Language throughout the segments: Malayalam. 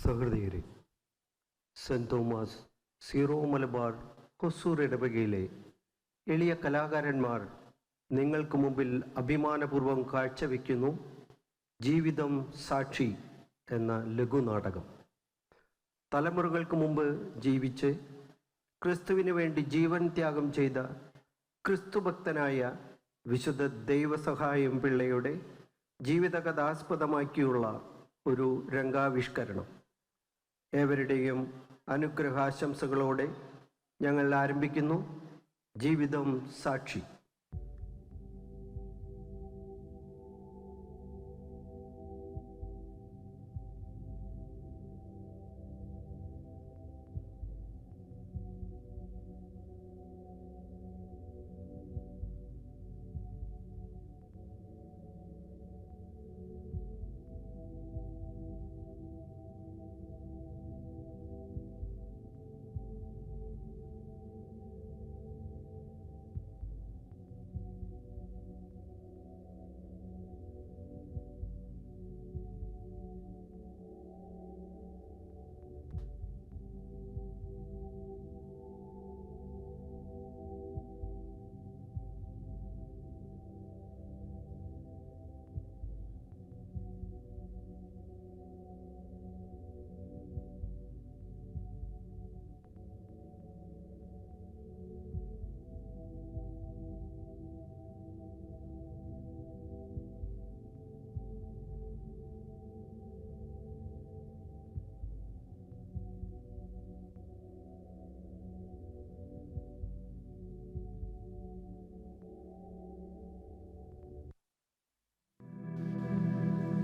സഹൃദയരെ, Saint Thomas Syro Malabar Hosur ഇടവകയിലെ എളിയ കലാകാരന്മാർ നിങ്ങൾക്ക് മുമ്പിൽ അഭിമാനപൂർവ്വം കാഴ്ചവെക്കുന്നു ജീവിതം സാക്ഷി എന്ന ലഘുനാടകം. തലമുറകൾക്ക് മുമ്പ് ജീവിച്ച് ക്രിസ്തുവിന് വേണ്ടി ജീവൻ ത്യാഗം ചെയ്ത ക്രിസ്തുഭക്തനായ വിശുദ്ധ ദൈവസഹായം പിള്ളയുടെ ജീവിതകഥാസ്പദമാക്കിയുള്ള ഒരു രംഗാവിഷ്കരണം. ഏവരുടെയും അനുഗ്രഹാശംസകളോടെ ഞങ്ങൾ ആരംഭിക്കുന്നു ജീവിതം സാക്ഷി.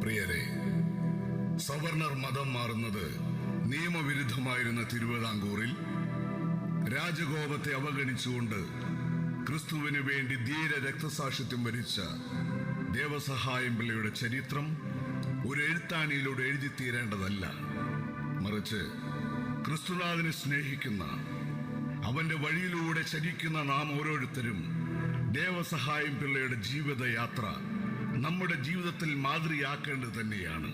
പ്രിയരെ, സവർണർ മതം മാറുന്നത് നിയമവിരുദ്ധമായിരുന്ന തിരുവിതാംകൂറിൽ രാജകോപത്തെ അവഗണിച്ചുകൊണ്ട് ക്രിസ്തുവിന് വേണ്ടി ധീര രക്തസാക്ഷിത്വം വരിച്ച ദേവസഹായം പിള്ളയുടെ ചരിത്രം ഒരു എഴുത്താണിയിലൂടെ എഴുതിത്തീരേണ്ടതല്ല. മറിച്ച് ക്രിസ്തുനാഥനെ സ്നേഹിക്കുന്ന, അവന്റെ വഴിയിലൂടെ ചരിക്കുന്ന നാം ഓരോരുത്തരും ദേവസഹായം പിള്ളയുടെ ജീവിതയാത്ര നമ്മുടെ ജീവിതത്തിൽ മാതൃകയാക്കേണ്ടത് തന്നെയാണ്.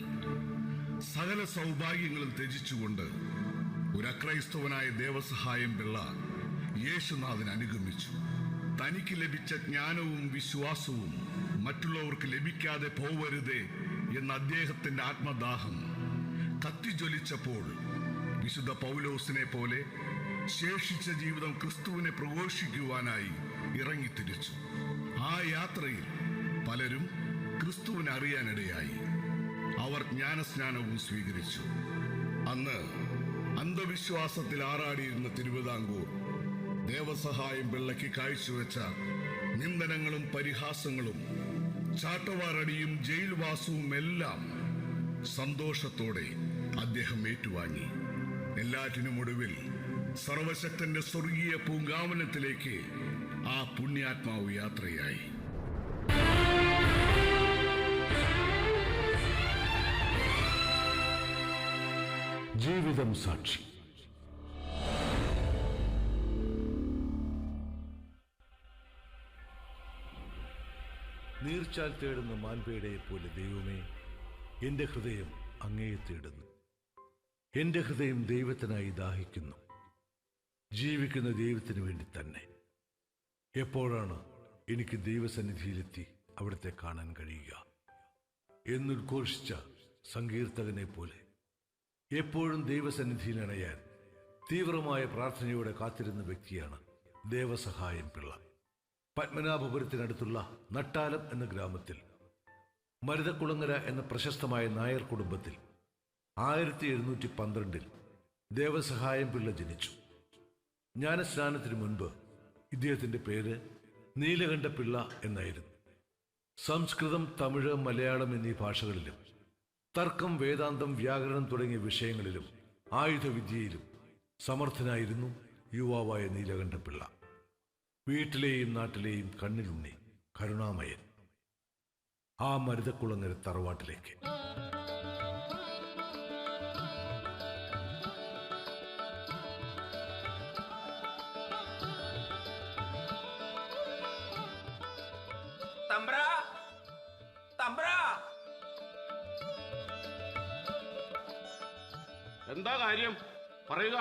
സകല സൗഭാഗ്യങ്ങളും ത്യജിച്ചുകൊണ്ട് ഒരു അക്രൈസ്തവനായ ദേവസഹായം പിള്ള യേശുനാഥനെ അനുഗമിച്ചു. തനിക്ക് ലഭിച്ച ജ്ഞാനവും വിശ്വാസവും മറ്റുള്ളവർക്ക് ലഭിക്കാതെ പോവരുതേ എന്ന അദ്ദേഹത്തിന്റെ ആത്മദാഹം കത്തിജ്വലിച്ചപ്പോൾ വിശുദ്ധ പൗലോസിനെ പോലെ ശേഷിച്ച ജീവിതം ക്രിസ്തുവിനെ പ്രഘോഷിക്കുവാനായി ഇറങ്ങിത്തിരിച്ചു. ആ യാത്രയിൽ പലരും ക്രിസ്തുവിനെ അറിയാനിടയായി. അവർ ജ്ഞാനസ്നാനവും സ്വീകരിച്ചു. അന്ന് അന്ധവിശ്വാസത്തിൽ ആറാടിയിരുന്ന തിരുവിതാംകൂർ ദേവസഹായം പിള്ളയ്ക്ക് കാഴ്ചവെച്ച നിന്ദനങ്ങളും പരിഹാസങ്ങളും ചാട്ടവാറടിയും ജയിൽവാസവും എല്ലാം സന്തോഷത്തോടെ അദ്ദേഹം ഏറ്റുവാങ്ങി. എല്ലാറ്റിനുമൊടുവിൽ സർവശക്തന്റെ സ്വർഗീയ പൂങ്കാവനത്തിലേക്ക് ആ പുണ്യാത്മാവ് യാത്രയായി. ജീവിതം സാക്ഷി. നീർച്ചാൽ തേടുന്ന മാൻപേടയെ പോലെ ദൈവമേ, എന്റെ ഹൃദയം അങ്ങയെ തേടുന്നു. എന്റെ ഹൃദയം ദൈവത്തിനായി ദാഹിക്കുന്നു, ജീവിക്കുന്ന ദൈവത്തിന് വേണ്ടി തന്നെ. എപ്പോഴാണ് എനിക്ക് ദൈവസന്നിധിയിലെത്തി അവിടുത്തെ കാണാൻ കഴിയുക എന്നുദ്ഘോഷിച്ച സങ്കീർത്തകനെ പോലെ എപ്പോഴും ദൈവസന്നിധിയിൽ അണയാൻ തീവ്രമായ പ്രാർത്ഥനയോടെ കാത്തിരുന്ന വ്യക്തിയാണ് ദേവസഹായം പിള്ള. പത്മനാഭപുരത്തിനടുത്തുള്ള നട്ടാലം എന്ന ഗ്രാമത്തിൽ മരുതക്കുളങ്ങര എന്ന പ്രശസ്തമായ നായർ കുടുംബത്തിൽ 1712 ദേവസഹായം പിള്ള ജനിച്ചു. ജ്ഞാനസ്നാനത്തിന് മുൻപ് ഇദ്ദേഹത്തിന്റെ പേര് നീലകണ്ഠപിള്ള എന്നായിരുന്നു. സംസ്കൃതം, തമിഴ്, മലയാളം എന്നീ ഭാഷകളിലും തർക്കം, വേദാന്തം, വ്യാകരണം തുടങ്ങിയ വിഷയങ്ങളിലും ആയുധവിദ്യയിലും സമർത്ഥനായിരുന്നു യുവാവായ നീലകണ്ഠപിള്ള. വീട്ടിലെയും നാട്ടിലെയും കണ്ണിലുണ്ണി, കരുണാമയൻ. ആ മരുതക്കുളങ്ങര തറവാട്ടിലേക്ക് തമ്പ്രാ, തമ്പ്രാ, എന്താ കാര്യം പറയുക.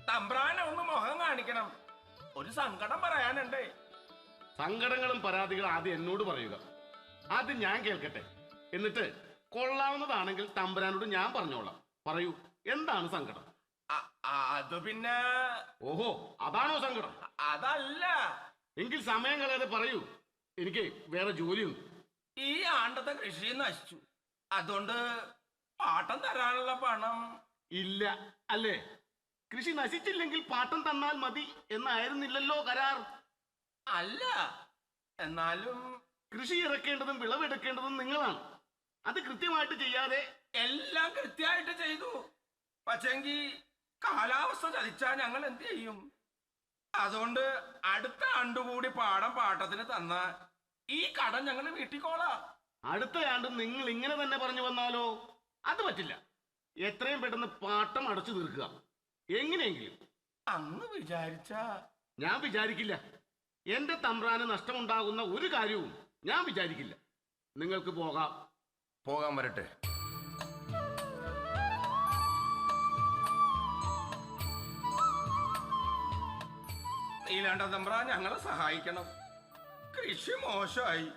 തമ്പ്രാനെ ഒന്ന് മുഖം കാണിക്കണം, ഒരു സങ്കടം പറയാനുണ്ട്. സങ്കടങ്ങളും പരാതികളും ആദ്യം എന്നോട് പറയുക, ആദ്യം ഞാൻ കേൾക്കട്ടെ. എന്നിട്ട് കൊള്ളാവുന്നതാണെങ്കിൽ തമ്പുരാനോട് ഞാൻ പറഞ്ഞോളാം. പറയൂ, എന്താണ് സങ്കടം? അത് പിന്നെ ഓഹോ, അതാണോ സങ്കടം? അതല്ല. എങ്കിൽ സമയം കളയാതെ പറയൂ, എനിക്ക് വേറെ ജോലിയുണ്ട്. ഈ ആണ്ടത്തെ കൃഷി നശിച്ചു, അതുകൊണ്ട് പാട്ടം തരാനുള്ള പണം ഇല്ല അല്ലേ? കൃഷി നശിച്ചില്ലെങ്കിൽ പാട്ടം തന്നാൽ മതി എന്നായിരുന്നില്ലല്ലോ കരാർ? അല്ല, എന്നാലും കൃഷി ഇറക്കേണ്ടതും വിളവെടുക്കേണ്ടതും നിങ്ങളാണ്. അത് കൃത്യമായിട്ട് ചെയ്യാതെ എല്ലാം കൃത്യമായിട്ട് ചെയ്തു. പക്ഷെങ്കി കാലാവസ്ഥ ചതിച്ചാ ഞങ്ങൾ എന്ത് ചെയ്യും? അതുകൊണ്ട് അടുത്ത ആണ്ടുകൂടി പാടം പാട്ടത്തിന് തന്ന ഈ കടം ഞങ്ങൾ വീട്ടിക്കോളാം. അടുത്ത ആണ്ടും നിങ്ങൾ ഇങ്ങനെ തന്നെ പറഞ്ഞു വന്നാലോ? അത് പറ്റില്ല. എത്രയും പെട്ടെന്ന് പാട്ടം അടച്ചു തീർക്കുക, എങ്ങനെയെങ്കിലും. അങ്ങ് വിചാരിച്ച ഞാൻ വിചാരിക്കില്ല. എന്റെ തമ്പ്രാന് നഷ്ടമുണ്ടാകുന്ന ഒരു കാര്യവും ഞാൻ വിചാരിക്കില്ല. നിങ്ങൾക്ക് പോകാം. പോകാൻ വരട്ടെ. നീലാണ്ട തമ്പ്ര ഞങ്ങളെ സഹായിക്കണം. കൃഷി മോശമായി.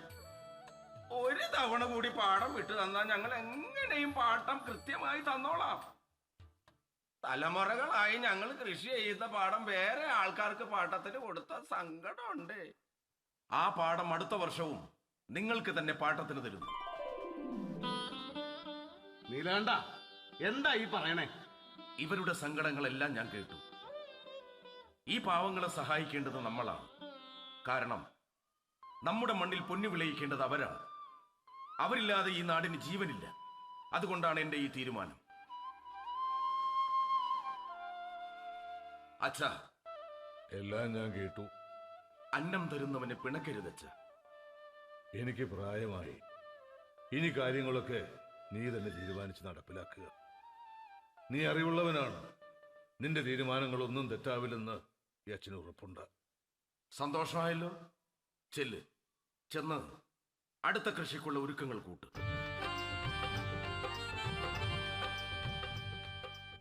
ഒരു തവണ കൂടി പാടം വിട്ടു തന്നാൽ ഞങ്ങൾ എങ്ങനെയും പാട്ടം കൃത്യമായി തന്നോളാം. തലമുറകളായി ഞങ്ങൾ കൃഷി ചെയ്യുന്ന പാടം വേറെ ആൾക്കാർക്ക് പാട്ടത്തിന് കൊടുത്ത സങ്കടമുണ്ട്. ആ പാടം അടുത്ത വർഷവും നിങ്ങൾക്ക് തന്നെ പാട്ടത്തിന് തരുന്നു. നീലാണ്ട, എന്താ ഈ പറയണേ? ഇവരുടെ സങ്കടങ്ങളെല്ലാം ഞാൻ കേട്ടു. ഈ പാവങ്ങളെ സഹായിക്കേണ്ടത് നമ്മളാണ്. കാരണം നമ്മുടെ മണ്ണിൽ പൊന്നു വിളയിക്കേണ്ടത് അവരാണ്. അവരില്ലാതെ ഈ നാടിന് ജീവനില്ല. അതുകൊണ്ടാണ് എന്റെ ഈ തീരുമാനം. അച്ഛാ, എല്ലാം ഞാൻ കേട്ടു. അന്നം തരുന്നവനെ പിണക്കരുതച്ഛ. എനിക്ക് പ്രായമായി. ഇനി കാര്യങ്ങളൊക്കെ നീ തന്നെ തീരുമാനിച്ച് നടപ്പിലാക്കുക. നീ അറിവുള്ളവനാണ്. നിന്റെ തീരുമാനങ്ങളൊന്നും തെറ്റാവില്ലെന്ന് ഈ അച്ഛന് ഉറപ്പുണ്ട്. സന്തോഷമായല്ലോ. ചെന്ന് അടുത്ത കൃഷിക്കുള്ള ഒരുക്കങ്ങൾ കൂട്ട്.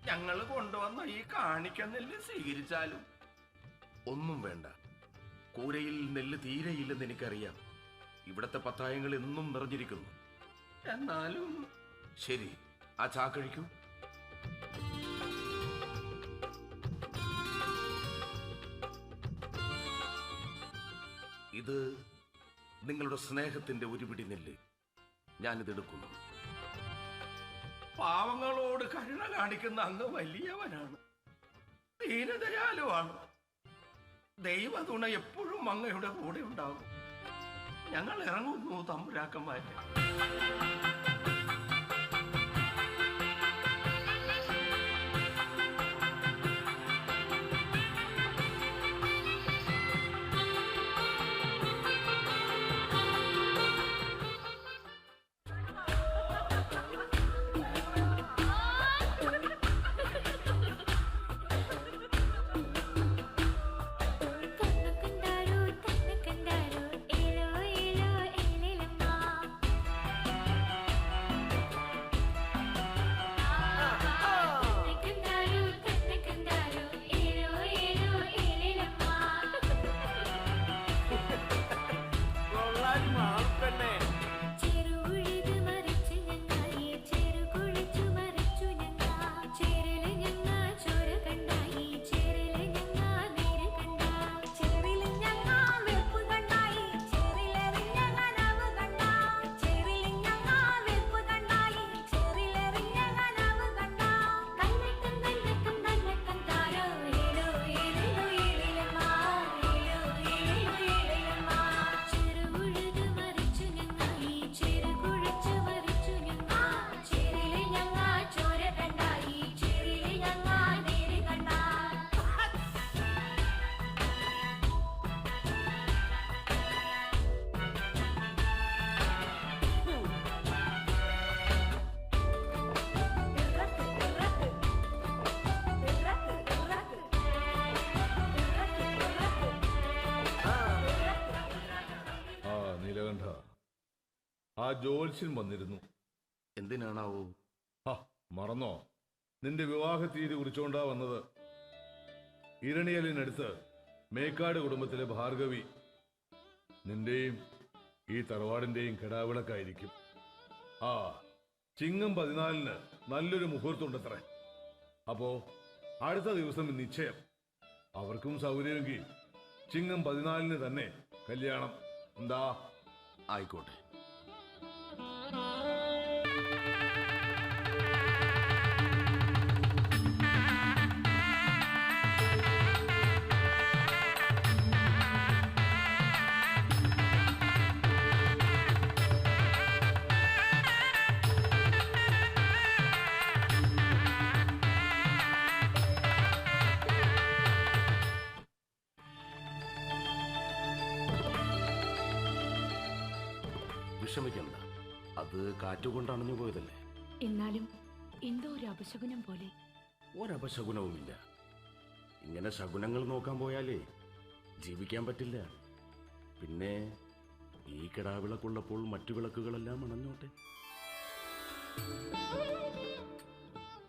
ഞങ്ങൾ കൊണ്ടുവന്ന ഈ കാണിക്ക നെല്ല് സ്വീകരിച്ചാലും ഒന്നും വേണ്ട. കൂരയിൽ നെല്ല് തീരെയില്ലെന്ന് എനിക്കറിയാം. ഇവിടത്തെ പത്തായങ്ങൾ എന്നും നിറഞ്ഞിരിക്കുന്നു. എന്നാലും ശരി, ആ ചാക്കഴിക്കൂ. ഇത് നിങ്ങളുടെ സ്നേഹത്തിന്റെ ഒരു പിടി നെല്ല്. ഞാനിതെടുക്കുന്നു. പാവങ്ങളോട് കരുണ കാണിക്കുന്ന അങ്ങ് വലിയവനാണ്, ദീനദയാലുവാണ്. ദൈവതുണ എപ്പോഴും അങ്ങയുടെ കൂടെ ഉണ്ടാകും. ഞങ്ങൾ ഇറങ്ങുന്നു തമ്പുരാക്കന്മാരെ. ആ ജോത്സ്യൻ വന്നിരുന്നു. എന്തിനാണാവോ? മറന്നോ? നിന്റെ വിവാഹ തീയതി കുറിച്ചുകൊണ്ടാ വന്നത്. ഇരണിയലിനടുത്ത് മേക്കാട് കുടുംബത്തിലെ ഭാർഗവി നിന്റെയും ഈ തറവാടിന്റെയും കെടാവിളക്കായിരിക്കും. ആ, ചിങ്ങം 14 നല്ലൊരു മുഹൂർത്തമുണ്ടത്രേ. അപ്പോ അടുത്ത ദിവസം നിശ്ചയം. അവർക്കും സൗകര്യമെങ്കിൽ ചിങ്ങം 14 തന്നെ കല്യാണം. എന്താ? ആയിക്കോട്ടെ. വിഷമിക്കണ്ട, അത് കാറ്റുകൊണ്ട് അണഞ്ഞു പോയതല്ലേ. എന്നാലും എന്തോ ഒരു അപശകുനം പോലെ. ഒരപശകുനവുമില്ല. ഇങ്ങനെ ശകുനങ്ങൾ നോക്കാൻ പോയാലേ ജീവിക്കാൻ പറ്റില്ല. പിന്നെ ഈ കിടാവിളക്കുള്ളപ്പോൾ മറ്റു വിളക്കുകളെല്ലാം അണഞ്ഞോട്ടെ.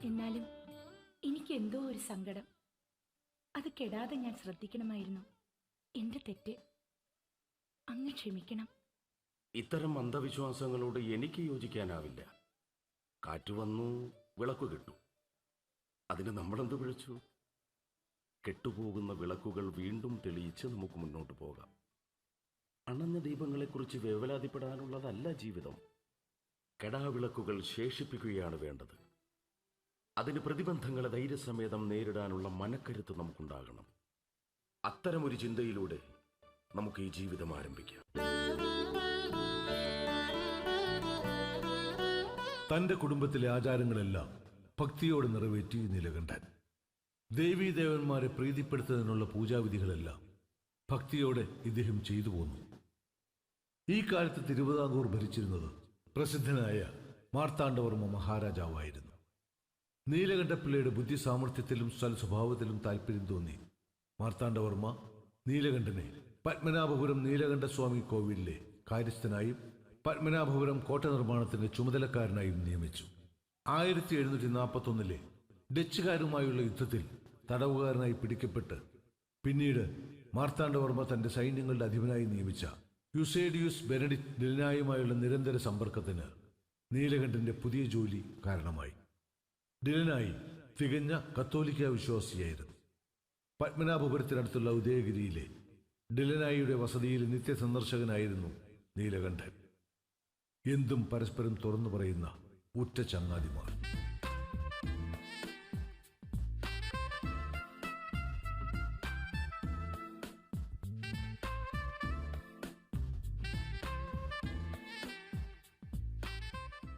എന്നാലും എനിക്ക് എന്തോ ഒരു സങ്കടം. അത് കെടാതെ ഞാൻ ശ്രദ്ധിക്കണമായിരുന്നു. എന്റെ തെറ്റ്. അങ്ങ് ക്ഷമിക്കണം. ഇത്തരം അന്ധവിശ്വാസങ്ങളോട് എനിക്ക് യോജിക്കാനാവില്ല. കാറ്റ് വന്നു, വിളക്കു കെട്ടു. അതിന് നമ്മളെന്ത് പിഴച്ചു? കെട്ടുപോകുന്ന വിളക്കുകൾ വീണ്ടും തെളിയിച്ച് നമുക്ക് മുന്നോട്ട് പോകാം. അണഞ്ഞ ദീപങ്ങളെക്കുറിച്ച് വേവലാതിപ്പെടാനുള്ളതല്ല ജീവിതം. കെടാവിളക്കുകൾ ശേഷിപ്പിക്കുകയാണ് വേണ്ടത്. അതിന് പ്രതിബന്ധങ്ങളെ ധൈര്യസമേതം നേരിടാനുള്ള മനക്കരുത്ത് നമുക്കുണ്ടാകണം. അത്തരമൊരു ചിന്തയിലൂടെ നമുക്ക് ഈ ജീവിതം ആരംഭിക്കാം. തന്റെ കുടുംബത്തിലെ ആചാരങ്ങളെല്ലാം ഭക്തിയോടെ നിറവേറ്റി നീലകണ്ഠൻ. ദേവീദേവന്മാരെ പ്രീതിപ്പെടുത്തുന്നതിനുള്ള പൂജാവിധികളെല്ലാം ഭക്തിയോടെ ഇദ്ദേഹം ചെയ്തു പോന്നു. ഈ കാലത്ത് തിരുവിതാംകൂർ ഭരിച്ചിരുന്നത് പ്രസിദ്ധനായ മാർത്താണ്ഡവർമ്മ മഹാരാജാവായിരുന്നു. നീലകണ്ഠപിള്ളയുടെ ബുദ്ധി സാമർഥ്യത്തിലും സ്വഭാവത്തിലും താല്പര്യം തോന്നി മാർത്താണ്ഡവർമ്മ നീലകണ്ഠനെ പത്മനാഭപുരം നീലകണ്ഠസ്വാമി കോവിലിലെ കാര്യസ്ഥനായും പത്മനാഭപുരം കോട്ട നിർമ്മാണത്തിന്റെ ചുമതലക്കാരനായും നിയമിച്ചു. 1741 ഡച്ചുകാരുമായുള്ള യുദ്ധത്തിൽ തടവുകാരനായി പിടിക്കപ്പെട്ട് പിന്നീട് മാർത്താണ്ഡവർമ്മ തന്റെ സൈന്യങ്ങളുടെ അധിപനായി നിയമിച്ച യുസേഡിയൂസ് ബെനഡിക്ട് ഡിലനായുമായുള്ള നിരന്തര സമ്പർക്കത്തിന് നീലകണ്ഠന്റെ പുതിയ ജോലി കാരണമായി. ഡിലനായി തികഞ്ഞ കത്തോലിക്ക വിശ്വാസിയായിരുന്നു. പത്മനാഭപുരത്തിനടുത്തുള്ള ഉദയഗിരിയിലെ ഡിലനായിയുടെ വസതിയിൽ നിത്യസന്ദർശകനായിരുന്നു നീലകണ്ഠൻ. എന്തും പരസ്പരം തുറന്നു പറയുന്ന ഉറ്റ ചങ്ങാതിമാർ.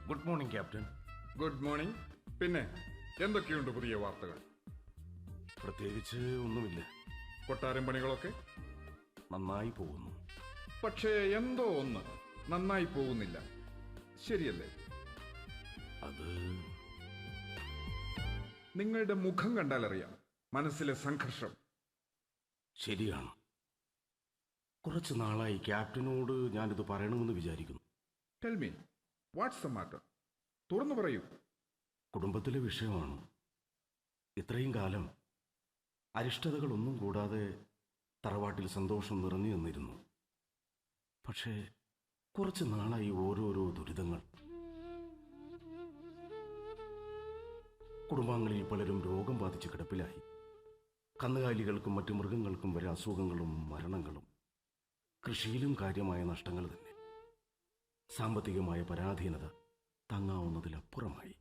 Good morning captain. Good morning. പിന്നെ എന്തൊക്കെയുണ്ട് പുതിയ വാർത്തകൾ? പ്രത്യേകിച്ച് ഒന്നുമില്ല. കൊട്ടാരം പണികളൊക്കെ നന്നായി പോകുന്നു. പക്ഷേ എന്തോ ഒന്ന് നന്നായി പോകുന്നില്ല, ശരിയല്ലേ? അത് നിങ്ങളുടെ മുഖം കണ്ടാലറിയാം മനസ്സിലെ സംഘർഷം. ശരിയാണ്. കുറച്ച് നാളായി ക്യാപ്റ്റനോട് ഞാനിത് പറയണമെന്ന് വിചാരിക്കുന്നു. Tell me, what's the matter? തുറന്നു പറയൂ. കുടുംബത്തിലെ വിഷയമാണ്. ഇത്രയും കാലം അരിഷ്ടതകളൊന്നും കൂടാതെ തറവാട്ടിൽ സന്തോഷം നിറഞ്ഞു നിന്നിരുന്നു. പക്ഷേ കുറച്ച് നാളായി ഓരോരോ ദുരിതങ്ങൾ. കുടുംബാംഗങ്ങളിൽ പലരും രോഗം ബാധിച്ച് കിടപ്പിലായി. കന്നുകാലികൾക്കും മറ്റു മൃഗങ്ങൾക്കും വരെ അസുഖങ്ങളും മരണങ്ങളും. കൃഷിയിലും കാര്യമായ നഷ്ടങ്ങൾ തന്നെ. സാമ്പത്തികമായ പരാധീനത താങ്ങാവുന്നതിലപ്പുറമായി.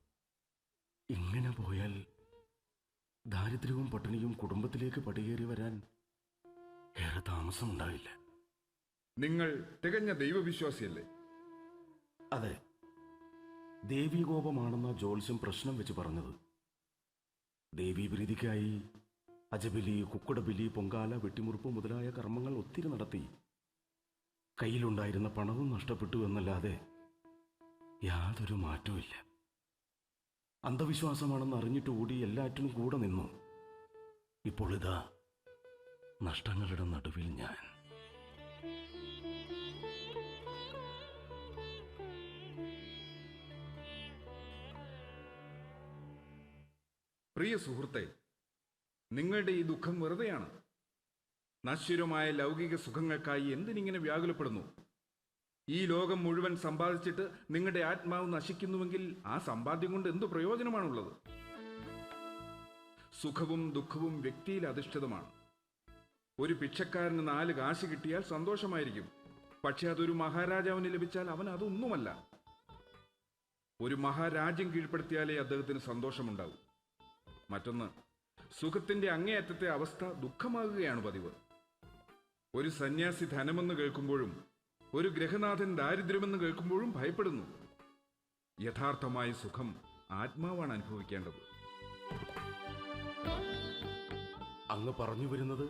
ഇങ്ങനെ പോയാൽ ദാരിദ്ര്യവും പട്ടിണിയും കുടുംബത്തിലേക്ക് പടിയേറി വരാൻ ഏറെ താമസമുണ്ടാവില്ല. നിങ്ങൾ തികഞ്ഞ ദൈവവിശ്വാസിയല്ലേ? അതെ. ദേവീകോപമാണെന്ന ജ്യോത്സ്യം പ്രശ്നം വെച്ച് പറഞ്ഞത്. ദേവീപ്രീതിക്കായി അജബലി, കുക്കുടബലി, പൊങ്കാല, വെട്ടിമുറിപ്പ് മുതലായ കർമ്മങ്ങൾ ഒത്തിരി നടത്തി. കയ്യിലുണ്ടായിരുന്ന പണവും നഷ്ടപ്പെട്ടു എന്നല്ലാതെ യാതൊരു മാറ്റവുമില്ല. അന്ധവിശ്വാസമാണെന്ന് അറിഞ്ഞിട്ട് കൂടി എല്ലാറ്റിനും കൂടെ നിന്നു. ഇപ്പോൾ ഇതാ നഷ്ടങ്ങളുടെ നടുവിൽ ഞാൻ. പ്രിയ സുഹൃത്തെ, നിങ്ങളുടെ ഈ ദുഃഖം വെറുതെയാണ്. നശ്വരമായ ലൗകിക സുഖങ്ങൾക്കായി എന്തിനിങ്ങനെ വ്യാകുലപ്പെടുന്നു? ഈ ലോകം മുഴുവൻ സമ്പാദിച്ചിട്ട് നിങ്ങളുടെ ആത്മാവ് നശിക്കുന്നുവെങ്കിൽ ആ സമ്പാദ്യം കൊണ്ട് എന്തു പ്രയോജനമാണുള്ളത്? സുഖവും ദുഃഖവും വ്യക്തിയിൽ അധിഷ്ഠിതമാണ്. ഒരു പിച്ചക്കാരന് 4 കാശ് കിട്ടിയാൽ സന്തോഷമായിരിക്കും. പക്ഷെ അതൊരു മഹാരാജാവിന് ലഭിച്ചാൽ അവൻ അതൊന്നുമല്ല. ഒരു മഹാരാജ്യം കീഴ്പ്പെടുത്തിയാലേ അദ്ദേഹത്തിന് സന്തോഷമുണ്ടാവും. മറ്റൊന്ന്, സുഖത്തിന്റെ അങ്ങേയറ്റത്തെ അവസ്ഥ ദുഃഖമാകുകയാണ് പതിവ്. ഒരു സന്യാസി ധനമെന്ന് കേൾക്കുമ്പോഴും ഒരു ഗൃഹനാഥൻ ദാരിദ്ര്യമെന്ന് കേൾക്കുമ്പോഴും ഭയപ്പെടുന്നു. യഥാർത്ഥമായ സുഖം ആത്മാവാണ് അനുഭവിക്കേണ്ടത്. അങ്ങ് പറഞ്ഞു വരുന്നത്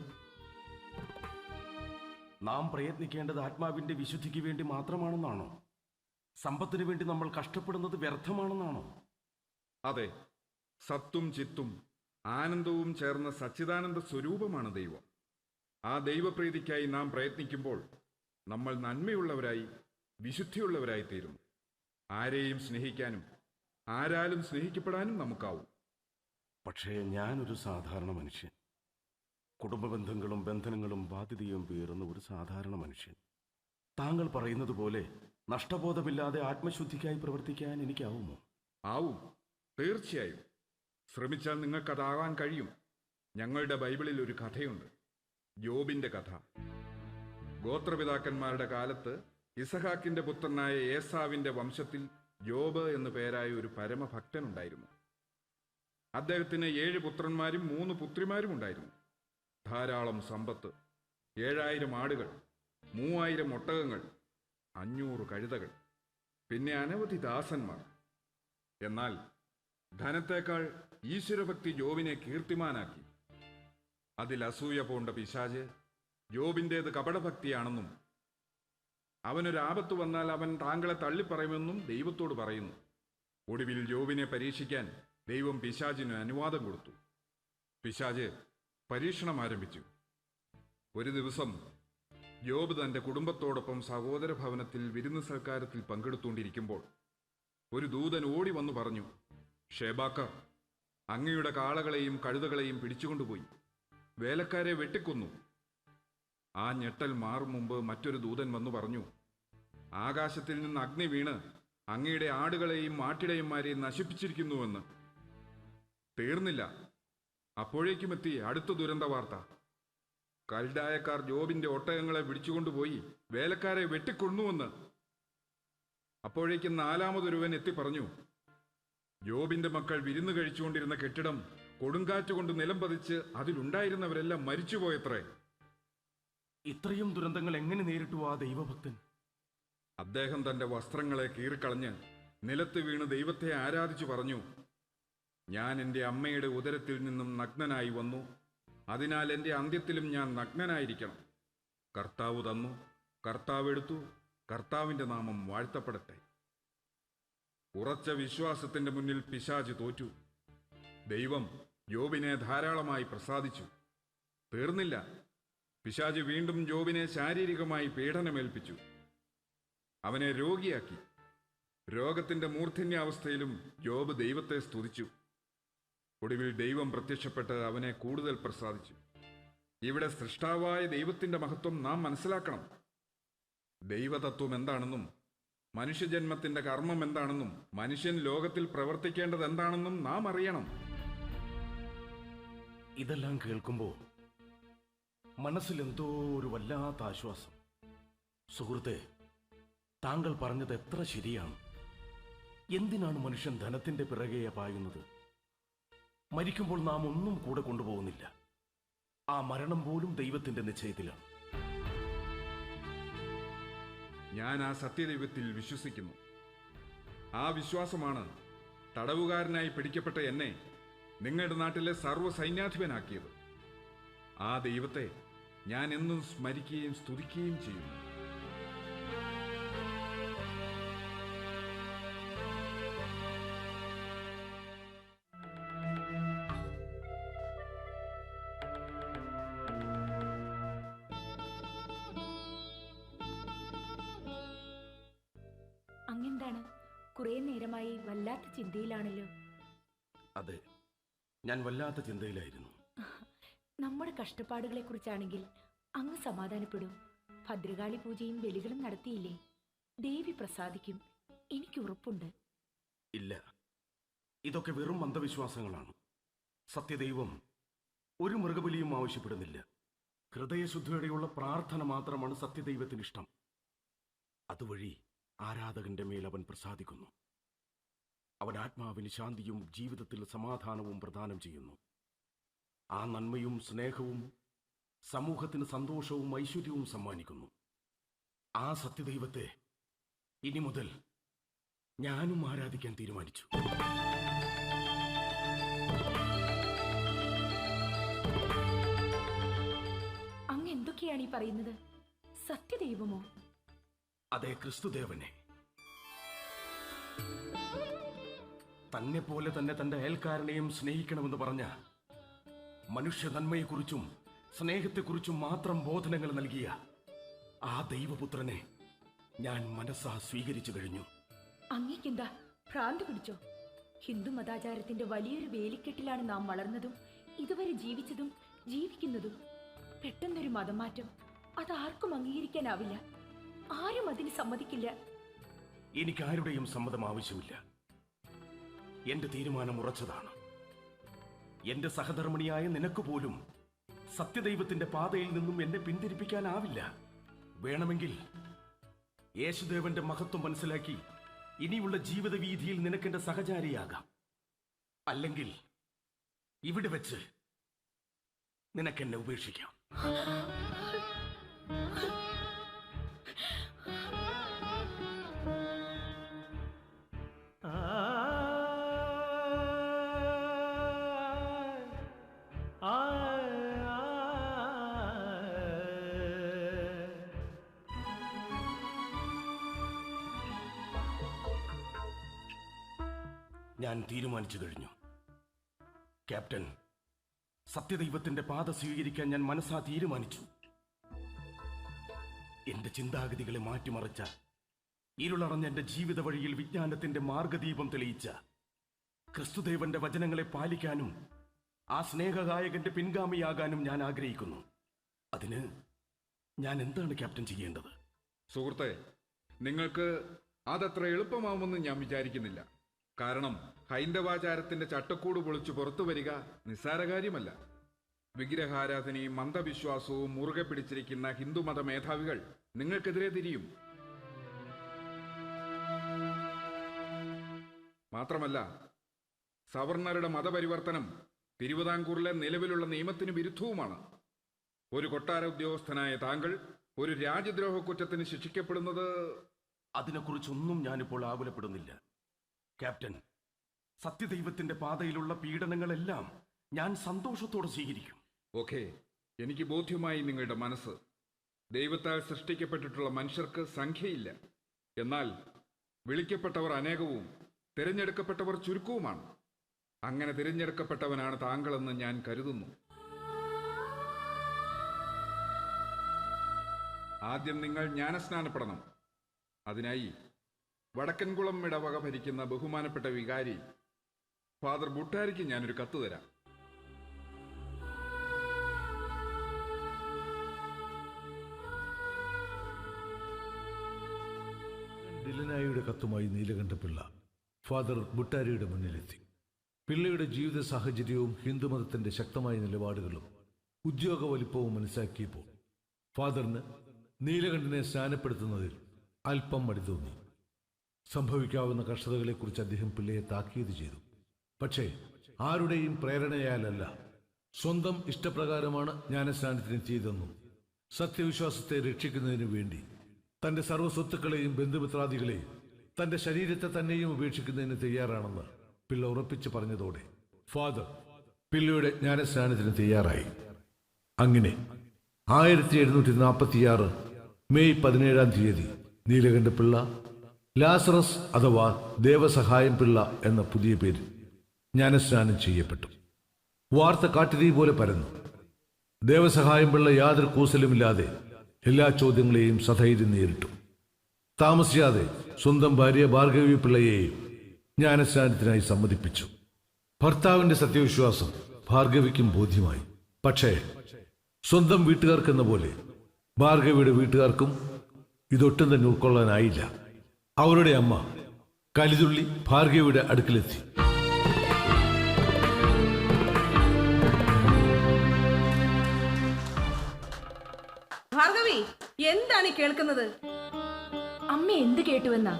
നാം പ്രയത്നിക്കേണ്ടത് ആത്മാവിന്റെ വിശുദ്ധിക്ക് വേണ്ടി മാത്രമാണെന്നാണോ? സമ്പത്തിന് വേണ്ടി നമ്മൾ കഷ്ടപ്പെടുന്നത് വ്യർത്ഥമാണെന്നാണോ? അതെ, സത്തും ചിത്തും ആനന്ദവും ചേർന്ന സച്ചിദാനന്ദ സ്വരൂപമാണ് ദൈവം. ആ ദൈവപ്രീതിക്കായി നാം പ്രയത്നിക്കുമ്പോൾ നമ്മൾ നന്മയുള്ളവരായി, വിശുദ്ധിയുള്ളവരായി തീരുന്നു. ആരെയും സ്നേഹിക്കാനും ആരാലും സ്നേഹിക്കപ്പെടാനും നമുക്കാവും. പക്ഷേ ഞാനൊരു സാധാരണ മനുഷ്യൻ, കുടുംബ ബന്ധങ്ങളും ബന്ധനങ്ങളും ബാധ്യതയും പേറുന്ന ഒരു സാധാരണ മനുഷ്യൻ. താങ്കൾ പറയുന്നത് പോലെ നഷ്ടബോധമില്ലാതെ ആത്മശുദ്ധിക്കായി പ്രവർത്തിക്കാൻ എനിക്കാവുമോ? ആവും, തീർച്ചയായും. ശ്രമിച്ചാൽ നിങ്ങൾക്കതാകാൻ കഴിയും. ഞങ്ങളുടെ ബൈബിളിൽ ഒരു കഥയുണ്ട്, യോബിന്റെ കഥ. ഗോത്രപിതാക്കന്മാരുടെ കാലത്ത് ഇസഹാക്കിന്റെ പുത്രനായ ഏസാവിന്റെ വംശത്തിൽ യോബ് എന്നു പേരായ ഒരു പരമഭക്തനുണ്ടായിരുന്നു. അദ്ദേഹത്തിന് 7 പുത്രന്മാരും 3 പുത്രിമാരും ഉണ്ടായിരുന്നു. ധാരാളം സമ്പത്ത്, 7000 ആടുകൾ, 3000 ഒട്ടകങ്ങൾ, 500 കഴുതകൾ, പിന്നെ അനവധി ദാസന്മാർ. എന്നാൽ ധനത്തേക്കാൾ ഈശ്വരഭക്തി യോബിനെ കീർത്തിമാനാക്കി. അതിൽ അസൂയ പൂണ്ട പിശാച് യോബിൻ്റേത് കപടഭക്തിയാണെന്നും അവനൊരാപത്ത് വന്നാൽ അവൻ താങ്കളെ തള്ളിപ്പറയുമെന്നും ദൈവത്തോട് പറയുന്നു. ഒടുവിൽ യോബിനെ പരീക്ഷിക്കാൻ ദൈവം പിശാചിന് അനുവാദം കൊടുത്തു. പിശാച് പരീക്ഷണം ആരംഭിച്ചു. ഒരു ദിവസം യോബ് തന്റെ കുടുംബത്തോടൊപ്പം സഹോദര ഭവനത്തിൽ വിരുന്ന് സൽക്കാരത്തിൽ പങ്കെടുത്തുകൊണ്ടിരിക്കുമ്പോൾ ഒരു ദൂതൻ ഓടി വന്നു പറഞ്ഞു, ഷേബാക്കർ, അങ്ങയുടെ കാളകളെയും കഴുതകളെയും പിടിച്ചുകൊണ്ടുപോയി, വേലക്കാരെ വെട്ടിക്കൊന്നു. ആ ഞെട്ടൽ മാറും മുമ്പ് മറ്റൊരു ദൂതൻ വന്നു പറഞ്ഞു, ആകാശത്തിൽ നിന്ന് അഗ്നി വീണ് അങ്ങയുടെ ആടുകളെയും ആട്ടിടയന്മാരെയും നശിപ്പിച്ചിരിക്കുന്നുവെന്ന്. തീർന്നില്ല, അപ്പോഴേക്കുമെത്തി അടുത്ത ദുരന്ത വാർത്ത. കൽഡായക്കാർ യോബിന്റെ ഒട്ടകങ്ങളെ പിടിച്ചുകൊണ്ടുപോയി വേലക്കാരെ വെട്ടിക്കൊന്നുവെന്ന്. അപ്പോഴേക്കും 4മതൊരുവൻ എത്തി പറഞ്ഞു, യോബിന്റെ മക്കൾ വിരുന്ന് കഴിച്ചുകൊണ്ടിരുന്ന കെട്ടിടം കൊടുങ്കാറ്റുകൊണ്ട് നിലം പതിച്ച് അതിലുണ്ടായിരുന്നവരെല്ലാം മരിച്ചുപോയത്രേ. ഇത്രയും ദുരന്തങ്ങൾ എങ്ങനെ നേരിട്ടു ആ ദൈവഭക്തൻ? അദ്ദേഹം തന്റെ വസ്ത്രങ്ങളെ കീറിക്കളഞ്ഞ് നിലത്ത് വീണ് ദൈവത്തെ ആരാധിച്ചു പറഞ്ഞു, ഞാൻ എൻ്റെ അമ്മയുടെ ഉദരത്തിൽ നിന്നും നഗ്നനായി വന്നു, അതിനാൽ എൻ്റെ അന്ത്യത്തിലും ഞാൻ നഗ്നനായിരിക്കണം. കർത്താവ് തന്നു, കർത്താവ് എടുത്തു, കർത്താവിൻ്റെ നാമം വാഴ്ത്തപ്പെടട്ടെ. ഉറച്ച വിശ്വാസത്തിന്റെ മുന്നിൽ പിശാച് തോറ്റു. ദൈവം യോബിനെ ധാരാളമായി പ്രസാദിച്ചു. തീർന്നില്ല, പിശാച് വീണ്ടും യോബിനെ ശാരീരികമായി പീഡനമേൽപ്പിച്ചു. അവനെ രോഗിയാക്കി. രോഗത്തിന്റെ മൂർധന്യാവസ്ഥയിലും യോബ് ദൈവത്തെ സ്തുതിച്ചു. ഒടുവിൽ ദൈവം പ്രത്യക്ഷപ്പെട്ട് അവനെ കൂടുതൽ പ്രസാദിച്ചു. ഇവിടെ സൃഷ്ടാവായ ദൈവത്തിന്റെ മഹത്വം നാം മനസ്സിലാക്കണം. ദൈവതത്വം എന്താണെന്നും മനുഷ്യജന്മത്തിന്റെ കർമ്മം എന്താണെന്നും മനുഷ്യൻ ലോകത്തിൽ പ്രവർത്തിക്കേണ്ടത് എന്താണെന്നും നാം അറിയണം. ഇതെല്ലാം കേൾക്കുമ്പോൾ മനസ്സിൽ എന്തോ ഒരു വല്ലാത്ത ആശ്വാസം. സുഹൃത്തെ, താങ്കൾ പറഞ്ഞത് എത്ര ശരിയാണ്. എന്തിനാണ് മനുഷ്യൻ ധനത്തിന്റെ പിറകെ പായുന്നത്? മരിക്കുമ്പോൾ നാം ഒന്നും കൂടെ കൊണ്ടുപോകുന്നില്ല. ആ മരണം പോലും ദൈവത്തിന്റെ നിശ്ചയത്തിലാണ്. ഞാൻ ആ സത്യദൈവത്തിൽ വിശ്വസിക്കുന്നു. ആ വിശ്വാസമാണ് തടവുകാരനായി പിടിക്കപ്പെട്ട എന്നെ നിങ്ങളുടെ നാട്ടിലെ സർവ്വ സൈന്യാധിപനാക്കിയത്. ആ ദൈവത്തെ ഞാൻ എന്നും സ്മരിക്കുകയും സ്തുതിക്കുകയും ചെയ്യും. അങ്ങെന്താണ് കുറെ നേരമായി വല്ലാത്ത ചിന്തയിലാണല്ലോ? അതെ, ഞാൻ വല്ലാത്ത ചിന്തയിലായിരുന്നു. നമ്മുടെ കഷ്ടപ്പാടുകളെക്കുറിച്ചാണെങ്കിൽ അങ്ങ് സമാധാനപ്പെടൂ. ഭദ്രകാളി പൂജയും ബലികളും നടത്തിയില്ലേ? ദേവി പ്രസാദിക്കും, എനിക്ക് ഉറപ്പുണ്ട്. ഇല്ല, ഇതൊക്കെ വെറും അന്ധവിശ്വാസങ്ങളാണ്. സത്യദൈവം ഒരു മൃഗബലിയും ആവശ്യപ്പെടുന്നില്ല. ഹൃദയശുദ്ധിയോടെയുള്ള പ്രാർത്ഥന മാത്രമാണ് സത്യദൈവത്തിന് ഇഷ്ടം. അതുവഴി ആരാധകന്റെ മേൽ അവൻ പ്രസാദിക്കുന്നു. അവൻ ആത്മാവിന് ശാന്തിയും ജീവിതത്തിൽ സമാധാനവും പ്രദാനം ചെയ്യുന്നു. ആ നന്മയും സ്നേഹവും സമൂഹത്തിന് സന്തോഷവും ഐശ്വര്യവും സമ്മാനിക്കുന്നു. ആ സത്യദൈവത്തെ ഇനി മുതൽ ഞാനും ആരാധിക്കാൻ തീരുമാനിച്ചു. അങ്ങ് എന്തൊക്കെയാണ് ഈ പറയുന്നത്? സത്യദൈവമോ? അതേ, ക്രിസ്തുദേവനെ. തന്നെ പോലെ തന്നെ തന്റെ അയൽക്കാരനെയും സ്നേഹിക്കണമെന്ന് പറഞ്ഞ, മനുഷ്യ നന്മയെക്കുറിച്ചും സ്നേഹത്തെക്കുറിച്ചും മാത്രം ബോധനങ്ങൾ നൽകിയ ആ ദൈവപുത്രനെ ഞാൻ മനസ്സാ സ്വീകരിച്ചു കഴിഞ്ഞു. അങ്ങേക്കെന്താ ഭ്രാന്ത് പിടിച്ചോ? ഹിന്ദു മതാചാരത്തിന്റെ വലിയൊരു വേലിക്കെട്ടിലാണ് നാം വളർന്നതും ഇതുവരെ ജീവിച്ചതും ജീവിക്കുന്നതും. പെട്ടെന്നൊരു മതം മാറ്റം അതാർക്കും അംഗീകരിക്കാനാവില്ല. ആരും അതിന് സമ്മതിക്കില്ല. എനിക്ക് ആരുടെയും സമ്മതം ആവശ്യമില്ല. എന്റെ തീരുമാനം ഉറച്ചതാണ്. എന്റെ സഹധർമ്മിണിയായ നിനക്ക് പോലും സത്യദൈവത്തിന്റെ പാതയിൽ നിന്നും എന്നെ പിന്തിരിപ്പിക്കാനാവില്ല. വേണമെങ്കിൽ യേശുദേവന്റെ മഹത്വം മനസ്സിലാക്കി ഇനിയുള്ള ജീവിത വീതിയിൽ നിനക്കെന്റെ സഹചാരിയാകാം. അല്ലെങ്കിൽ ഇവിടെ വെച്ച് നിനക്കെന്നെ ഉപേക്ഷിക്കാം. ഞാൻ തീരുമാനിച്ചു കഴിഞ്ഞു. ക്യാപ്റ്റൻ, സത്യദൈവത്തിന്റെ പാത സ്വീകരിക്കാൻ ഞാൻ മനസ്സാ തീരുമാനിച്ചു. എന്റെ ചിന്താഗതികളെ മാറ്റിമറിച്ച, ഇരുളറഞ്ഞ എന്റെ ജീവിത വഴിയിൽ വിജ്ഞാനത്തിന്റെ മാർഗദീപം തെളിയിച്ച ക്രിസ്തുദേവന്റെ വചനങ്ങളെ പാലിക്കാനും ആ സ്നേഹഗായകന്റെ പിൻഗാമിയാകാനും ഞാൻ ആഗ്രഹിക്കുന്നു. അതിന് ഞാൻ എന്താണ് ക്യാപ്റ്റൻ ചെയ്യേണ്ടത്? സുഹൃത്തെ, നിങ്ങൾക്ക് അതത്ര എളുപ്പമാവുമെന്ന് ഞാൻ വിചാരിക്കുന്നില്ല. കാരണം ഹൈന്ദവാചാരത്തിന്റെ ചട്ടക്കൂട് പൊളിച്ചു പുറത്തു വരിക നിസ്സാര കാര്യമല്ല. വിഗ്രഹാരാധനയും അന്ധവിശ്വാസവും മുറുകെ പിടിച്ചിരിക്കുന്ന ഹിന്ദുമത മേധാവികൾ നിങ്ങൾക്കെതിരെ തിരിയും. മാത്രമല്ല, സവർണരുടെ മതപരിവർത്തനം തിരുവിതാംകൂറിലെ നിലവിലുള്ള നിയമത്തിന് വിരുദ്ധവുമാണ്. ഒരു കൊട്ടാര ഉദ്യോഗസ്ഥനായ താങ്കൾ ഒരു രാജ്യദ്രോഹ കുറ്റത്തിന് ശിക്ഷിക്കപ്പെടുന്നത്... അതിനെക്കുറിച്ചൊന്നും ഞാനിപ്പോൾ ആകുലപ്പെടുന്നില്ല. ക്യാപ്റ്റൻ, സത്യദൈവത്തിന്റെ പാതയിലുള്ള പീഡനങ്ങളെല്ലാം ഞാൻ സന്തോഷത്തോടെ സ്വീകരിക്കും. ഓക്കെ, എനിക്ക് ബോധ്യമായി നിങ്ങളുടെ മനസ്സ്. ദൈവത്താൽ സൃഷ്ടിക്കപ്പെട്ടിട്ടുള്ള മനുഷ്യർക്ക് സംഖ്യയില്ല. എന്നാൽ വിളിക്കപ്പെട്ടവർ അനേകവും തിരഞ്ഞെടുക്കപ്പെട്ടവർ ചുരുക്കവുമാണ്. അങ്ങനെ തിരഞ്ഞെടുക്കപ്പെട്ടവനാണ് താങ്കളെന്ന് ഞാൻ കരുതുന്നു. ആദ്യം നിങ്ങൾ ജ്ഞാനസ്നാനപ്പെടണം. അതിനായി വടക്കൻകുളം ഇടവക ഭരിക്കുന്ന ബഹുമാനപ്പെട്ട വികാരി ഫാദർ ബുട്ടാരിക്ക് ഞാനൊരു കത്ത് തരാം. ഡിലനായിയുടെ കത്തുമായി നീലകണ്ഠപിള്ള ഫാദർ ബുട്ടാരിയുടെ മുന്നിലെത്തി. പിള്ളയുടെ ജീവിത സാഹചര്യവും ഹിന്ദുമതത്തിന്റെ ശക്തമായ നിലപാടുകളും ഉദ്യോഗ വലിപ്പവും മനസ്സിലാക്കിയപ്പോൾ ഫാദറിന് നീലകണ്ഠനെ സ്നാനപ്പെടുത്തുന്നതിൽ അല്പം മടി തോന്നി. സംഭവിക്കാവുന്ന കഷ്ടതകളെക്കുറിച്ച് അദ്ദേഹം പിള്ളയെ താക്കീത് ചെയ്തു. പക്ഷേ ആരുടെയും പ്രേരണയാലല്ല, സ്വന്തം ഇഷ്ടപ്രകാരമാണ് ജ്ഞാനസ്നാനത്തിനെത്തിയതെന്നും സത്യവിശ്വാസത്തെ രക്ഷിക്കുന്നതിനു വേണ്ടി തന്റെ സർവ്വസ്വത്തുക്കളെയും ബന്ധുമിത്രാദികളെയും തന്റെ ശരീരത്തെ തന്നെയും ഉപേക്ഷിക്കുന്നതിന് തയ്യാറാണെന്ന് പിള്ള ഉറപ്പിച്ചു പറഞ്ഞതോടെ ഫാദർ പിള്ളയുടെ ജ്ഞാനസ്നാനത്തിന് തയ്യാറായി. അങ്ങനെ 1746 മെയ് 17-ാം തീയതി നീലകണ്ഠപിള്ള ലാസറസ് അഥവാ ദേവസഹായം പിള്ള എന്ന പുതിയ പേരിൽ ജ്ഞാനസ്നാനം ചെയ്യപ്പെട്ടു. വാർത്ത കാട്ടുതീ പോലെ പരന്നു. ദേവസഹായം പിള്ള യാതൊരു കൂസലുമില്ലാതെ എല്ലാ ചോദ്യങ്ങളെയും സധൈര്യം നേരിട്ടു. താമസിയാതെ സ്വന്തം ഭാര്യ ഭാർഗവി പിള്ളയെയും ജ്ഞാനസ്നാനത്തിനായി സമ്മതിപ്പിച്ചു. ഭർത്താവിന്റെ സത്യവിശ്വാസം ഭാർഗവിക്കും ബോധ്യമായി. പക്ഷേ സ്വന്തം വീട്ടുകാർക്കെന്ന പോലെ ഭാർഗവിയുടെ വീട്ടുകാർക്കും ഇതൊട്ടും തന്നെ ഉൾക്കൊള്ളാനായില്ല. അവരുടെ അമ്മ കലിതുള്ളി ഭാർഗവിയുടെ അടുക്കിലെത്തി. ഭാർഗവി, എന്താണ് ഈ കേൾക്കുന്നത്? അമ്മ എന്ത് കേട്ടുവെന്നാ?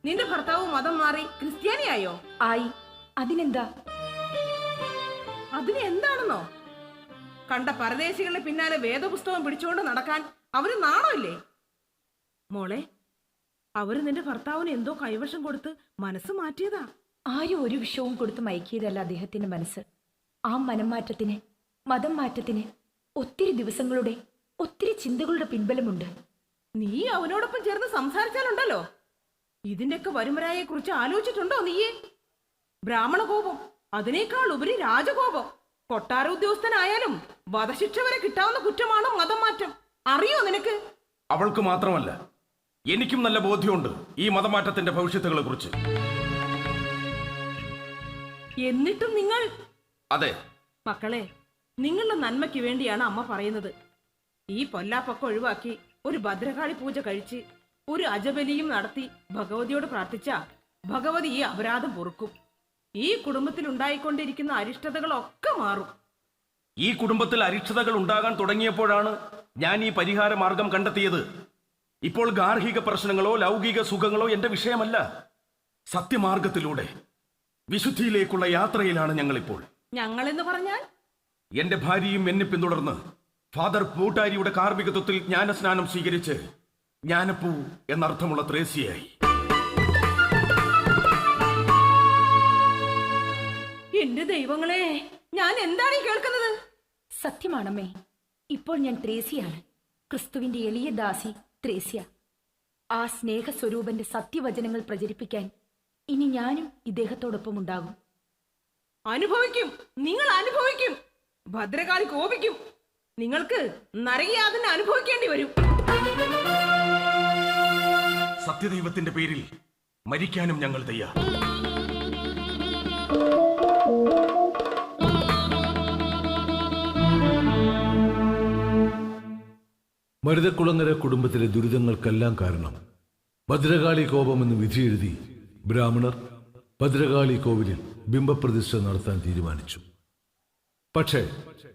നിന്റെ ഭർത്താവ് മതം മാറി ക്രിസ്ത്യാനിയായോ? ആയി. അതിനെന്താ? അതിന് എന്താണെന്നോ? കണ്ട പരദേശികളുടെ പിന്നാലെ വേദപുസ്തകം പിടിച്ചുകൊണ്ട് നടക്കാൻ അവര് നാണമില്ലേ? മോളെ, അവര് നിന്റെ ഭർത്താവിന് എന്തോ കൈവശം കൊടുത്ത് മനസ്സ് മാറ്റിയതാ. ആരും ഒരു വിഷവും കൊടുത്ത് മയക്കിയതല്ല അദ്ദേഹത്തിന്റെ മനസ്സ്. ആ മനംമാറ്റത്തിന്, മതം മാറ്റത്തിന് ഒത്തിരി ദിവസങ്ങളുടെ, ഒത്തിരി ചിന്തകളുടെ പിൻബലമുണ്ട്. നീ അവനോടൊപ്പം ചേർന്ന് സംസാരിച്ചാലുണ്ടല്ലോ, ഇതിന്റെയൊക്കെ വരുമരായെ കുറിച്ച് ആലോചിച്ചിട്ടുണ്ടോ നീയെ? ബ്രാഹ്മണ കോപം, അതിനേക്കാൾ ഉപരി രാജകോപം. കൊട്ടാര ഉദ്യോഗസ്ഥനായാലും വധശിക്ഷ വരെ കിട്ടാവുന്ന കുറ്റമാണ് മതം മാറ്റം. അറിയോ നിനക്ക്? അവൾക്ക് മാത്രമല്ല, എനിക്കും നല്ല ബോധ്യമുണ്ട് ഈ മതമാറ്റത്തിന്റെ ഭവിഷ്യത്തുകളെ കുറിച്ച്. എന്നിട്ടും നിങ്ങൾ... അതെ മക്കളെ, നിങ്ങളുടെ നന്മയ്ക്ക് വേണ്ടിയാണ് അമ്മ പറയുന്നത്. ഈ പൊല്ലാപ്പൊക്കെ ഒഴിവാക്കി ഒരു ഭദ്രകാളി പൂജ കഴിച്ച് ഒരു അജബലിയും നടത്തി ഭഗവതിയോട് പ്രാർത്ഥിച്ച ഭഗവതി ഈ അപരാധം പൊറുക്കും. ഈ കുടുംബത്തിൽ ഉണ്ടായിക്കൊണ്ടിരിക്കുന്ന അരിഷ്ടതകളൊക്കെ മാറും. ഈ കുടുംബത്തിൽ അരിഷ്ടതകൾ ഉണ്ടാകാൻ തുടങ്ങിയപ്പോഴാണ് ഞാൻ ഈ പരിഹാര മാർഗം കണ്ടെത്തിയത്. ഇപ്പോൾ ഗാർഹിക പ്രശ്നങ്ങളോ ലൗകിക സുഖങ്ങളോ എന്റെ വിഷയമല്ല. സത്യമാർഗത്തിലൂടെ വിശുദ്ധിയിലേക്കുള്ള യാത്രയിലാണ് ഞങ്ങളിപ്പോൾ. ഞങ്ങളെന്ന് പറഞ്ഞാൽ എന്റെ ഭാര്യയും എന്നെ പിന്തുടർന്ന് ഫാദർ പൂട്ടാരിയുടെ കാർമ്മികത്വത്തിൽ ജ്ഞാനസ്നാനം സ്വീകരിച്ച് ജ്ഞാനപ്പൂ എന്നർത്ഥമുള്ള ത്രേസ്യയായി. എന്റെ ദൈവങ്ങളെ, ഞാൻ എന്താണ് ഈ കേൾക്കുന്നത്? സത്യമാണമ്മേ, ഇപ്പോൾ ഞാൻ ത്രേസ്യയാണ്. ക്രിസ്തുവിന്റെ എളിയ ദാസി ത്രേസ്യ. ആ സ്നേഹസ്വരൂപന്റെ സത്യവചനങ്ങൾ പ്രചരിപ്പിക്കാൻ ഇനി ഞാനും ഇദ്ദേഹത്തോടൊപ്പം ഉണ്ടാകും. അനുഭവിക്കും, നിങ്ങൾ അനുഭവിക്കും. ഭദ്രകാളി കോപിക്കും. നിങ്ങൾക്ക് നരകയാതന അനുഭവിക്കേണ്ടി വരും. സത്യദൈവത്തിന്റെ പേരിൽ മരിക്കാനും ഞങ്ങൾ തയ്യാർ. മരുതക്കുളങ്ങര കുടുംബത്തിലെ ദുരിതങ്ങൾക്കെല്ലാം കാരണം ഭദ്രകാളി കോപമെന്ന് വിധിയെഴുതി ബ്രാഹ്മണർ ഭദ്രകാളി കോവിലിൽ ബിംബപ്രതിഷ്ഠ നടത്താൻ തീരുമാനിച്ചു. പക്ഷേ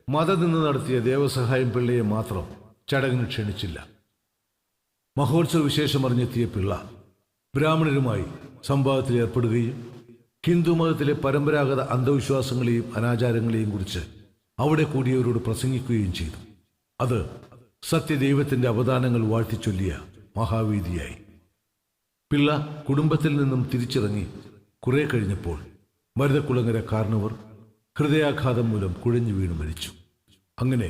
മതം നിന്ന് നടത്തിയ ദേവസഹായം പിള്ളയെ മാത്രം ചടങ്ങിന് ക്ഷണിച്ചില്ല. മഹോത്സവ വിശേഷമറിഞ്ഞെത്തിയ പിള്ള ബ്രാഹ്മണരുമായി സംവാദത്തിൽ ഏർപ്പെടുകയും ഹിന്ദുമതത്തിലെ പരമ്പരാഗത അന്ധവിശ്വാസങ്ങളെയും അനാചാരങ്ങളെയും കുറിച്ച് അവിടെ കൂടിയവരോട് പ്രസംഗിക്കുകയും ചെയ്തു. അത് സത്യദൈവത്തിന്റെ അവദാനങ്ങൾ വാഴ്ത്തിച്ചൊല്ലിയ മഹാവേദിയായി. പിള്ള കുടുംബത്തിൽ നിന്നും തിരിച്ചിറങ്ങി കുറെ കഴിഞ്ഞപ്പോൾ മരുതക്കുളങ്ങര കാർണവർ ഹൃദയാഘാതം മൂലം കുഴഞ്ഞു വീണു മരിച്ചു. അങ്ങനെ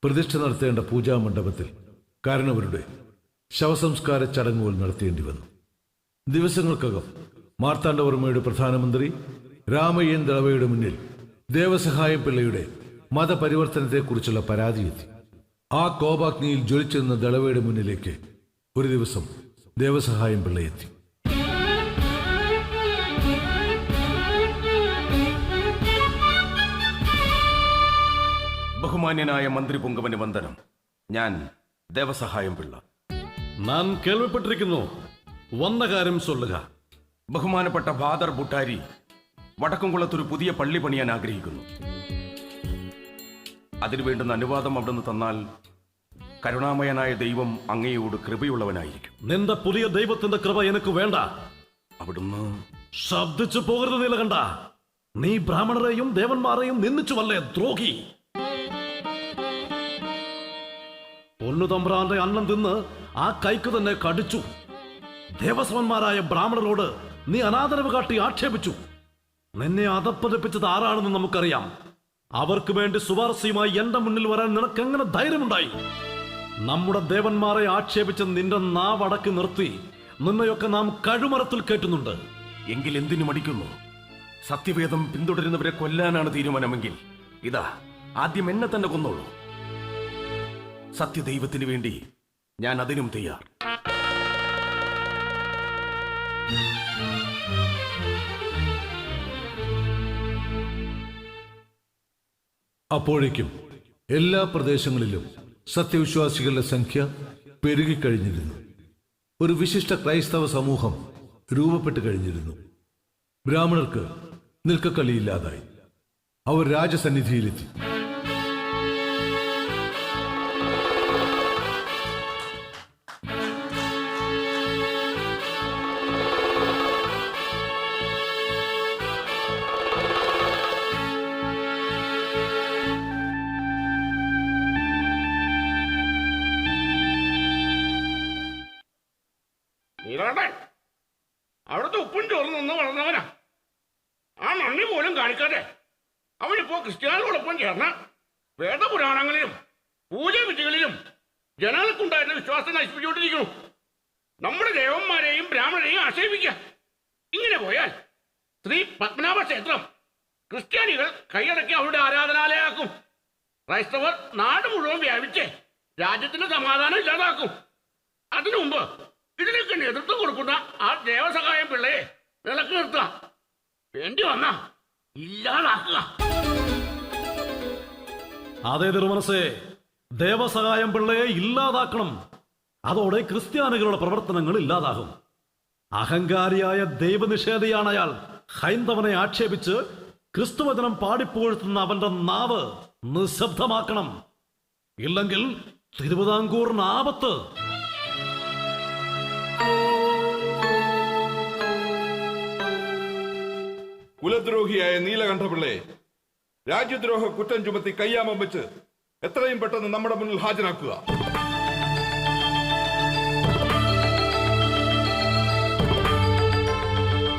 പ്രതിഷ്ഠ നടത്തേണ്ട പൂജാമണ്ഡപത്തിൽ കാരണവരുടെ ശവസംസ്കാര ചടങ്ങുകൾ നടത്തേണ്ടി വന്നു. ദിവസങ്ങൾക്കകം മാർത്താണ്ഡവർമ്മയുടെ പ്രധാനമന്ത്രി രാമയ്യൻ ദളവയുടെ മുന്നിൽ ദേവസഹായം പിള്ളയുടെ മതപരിവർത്തനത്തെക്കുറിച്ചുള്ള പരാതിയെത്തി. ആ കോപാഗ്നിയിൽ ജ്വലിച്ചിരുന്ന ദളവയുടെ മുന്നിലേക്ക് ഒരു ദിവസം ദേവസഹായം പിള്ളയെത്തി. ബഹുമാന്യനായ മന്ത്രി പൊങ്കവന് വന്ദനം. ഞാൻ ദേവസഹായം പിള്ള. ഞാൻ കേൾവിപ്പെട്ടിരിക്കുന്നു. വന്ന കാര്യം சொல்லுക. ബഹുമാനപ്പെട്ട ഫാദർ ബുട്ടാരി വടക്കുംകുളത്തൊരു പുതിയ പള്ളി പണിയാൻ ആഗ്രഹിക്കുന്നു. അതിനു വേണ്ടുന്ന അനുവാദം അവിടുന്ന് തന്നാൽ കരുണാമയനായ ദൈവം അങ്ങയോട് കൃപയുള്ളവനായിരിക്കും. നിന്റെ പുതിയ ദൈവത്തിന്റെ കൃപ എനിക്ക് വേണ്ട. അവിടുന്ന് ശബ്ദിച്ചു പോകരുത് നീലകണ്ഠ. നീ ബ്രാഹ്മണരെയും ദേവന്മാരെയും നിന്ദിച്ചുവല്ലേ ദ്രോഹി. പൊന്നുതമ്പ്രാന്റെ അന്നം തിന്ന് ആ കൈക്ക് തന്നെ കടിച്ചു. ദേവസ്വന്മാരായ ബ്രാഹ്മണരോട് നീ അനാദരവ് കാട്ടി ആക്ഷേപിച്ചു. നിന്നെ അധപ്പതിപ്പിച്ചത് ആരാണെന്ന് നമുക്കറിയാം. അവർക്ക് വേണ്ടി ശുപാർശയുമായി എന്റെ മുന്നിൽ വരാൻ നിനക്കെങ്ങനെ ധൈര്യമുണ്ടായി? നമ്മുടെ ദേവന്മാരെ ആക്ഷേപിച്ച് നിന്റെ നാവടക്കി നിർത്തി നിന്നെയൊക്കെ നാം കഴുമരത്തിൽ കേട്ടുന്നുണ്ട്. എങ്കിൽ എന്തിനു മടിക്കുന്നു? സത്യവേദം പിന്തുടരുന്നവരെ കൊല്ലാനാണ് തീരുമാനമെങ്കിൽ ഇതാ ആദ്യം എന്നെ തന്നെ കൊന്നോളൂ. സത്യദൈവത്തിന് വേണ്ടി ഞാൻ അതിനും തയ്യാർ. അപ്പോഴേക്കും എല്ലാ പ്രദേശങ്ങളിലും സത്യവിശ്വാസികളുടെ സംഖ്യ പെരുകിക്കഴിഞ്ഞിരുന്നു. ഒരു വിശിഷ്ട ക്രൈസ്തവ സമൂഹം രൂപപ്പെട്ടു കഴിഞ്ഞിരുന്നു. ബ്രാഹ്മണർക്ക് നിൽക്കക്കളിയില്ലാതായി. അവർ രാജസന്നിധിയിലെത്തി. നീലകണ്ഠൻ അവിടുത്തെ ഉപ്പും ചോർന്ന് നിന്ന് വളർന്നവനാ. ആ നന്ദി പോലും കാണിക്കാതെ അവനിപ്പോ ക്രിസ്ത്യാനികളോടൊപ്പം ചേർന്ന് വേദപുരാണങ്ങളിലും പൂജവിധികളിലും ജനങ്ങൾക്കുണ്ടായിരുന്ന വിശ്വാസം നശിപ്പിച്ചുകൊണ്ടിരിക്കുന്നു. നമ്മുടെ ദേവന്മാരെയും ബ്രാഹ്മണരെയും ആക്ഷേപിക്കുക. ഇങ്ങനെ പോയാൽ ശ്രീ പത്മനാഭ ക്ഷേത്രം ക്രിസ്ത്യാനികൾ കൈയടക്കി അവരുടെ ആരാധനാലയമാക്കും. ക്രൈസ്തവർ നാട് മുഴുവൻ വ്യാപിച്ച് രാജ്യത്തിന്റെ സമാധാനം ഇല്ലാതാക്കും. അതിനു മുമ്പ് ഇതിനൊക്കെ നേതൃത്വം കൊടുക്കുന്ന ആ ദേവസഹായം പിള്ളയെ വിലക്ക് നിർത്തുക. വേണ്ടി വന്ന ഇല്ലാതാക്കുക. അതേ തിരുമനസേ, ദേവസഹായം പിള്ളയെ ഇല്ലാതാക്കണം. അതോടെ ക്രിസ്ത്യാനികളുടെ പ്രവർത്തനങ്ങൾ ഇല്ലാതാകും. അഹങ്കാരിയായ ദൈവനിഷേധിയാണ് അയാൾ. ഹൈന്ദവനെ ആക്ഷേപിച്ച് ക്രിസ്തുവചനം പാടിപ്പുകഴ്ത്തുന്ന അവന്റെ നാവ് നിശബ്ദമാക്കണം. ഇല്ലെങ്കിൽ തിരുവിതാംകൂറിന് ആപത്ത്. കുലദ്രോഹിയായ നീലകണ്ഠപിള്ളയെ രാജ്യദ്രോഹ കുറ്റം ചുമത്തി കയ്യാമം വെച്ച് എത്രയും പെട്ടെന്ന് നമ്മുടെ മുന്നിൽ ഹാജരാക്കുക.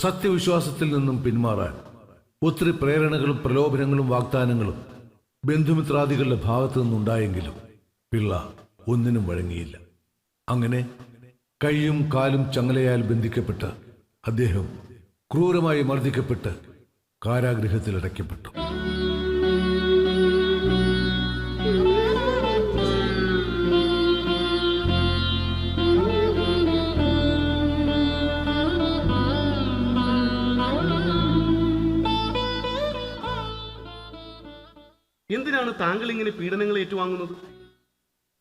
സത്യവിശ്വാസത്തിൽ നിന്നും പിന്മാറാൻ ഒത്തിരി പ്രേരണകളും പ്രലോഭനങ്ങളും വാഗ്ദാനങ്ങളും ബന്ധുമിത്രാദികളുടെ ഭാഗത്തു നിന്നുണ്ടായെങ്കിലും പിള്ള ഒന്നിനും വഴങ്ങിയില്ല. അങ്ങനെ കൈയും കാലും ചങ്ങലയാൽ ബന്ധിക്കപ്പെട്ട് അദ്ദേഹം ക്രൂരമായി മർദ്ദിക്കപ്പെട്ട് കാരാഗൃഹത്തിൽ അടയ്ക്കപ്പെട്ടു. എന്തിനാണ് താങ്കൾ ഇങ്ങനെ പീഡനങ്ങൾ ഏറ്റുവാങ്ങുന്നത്?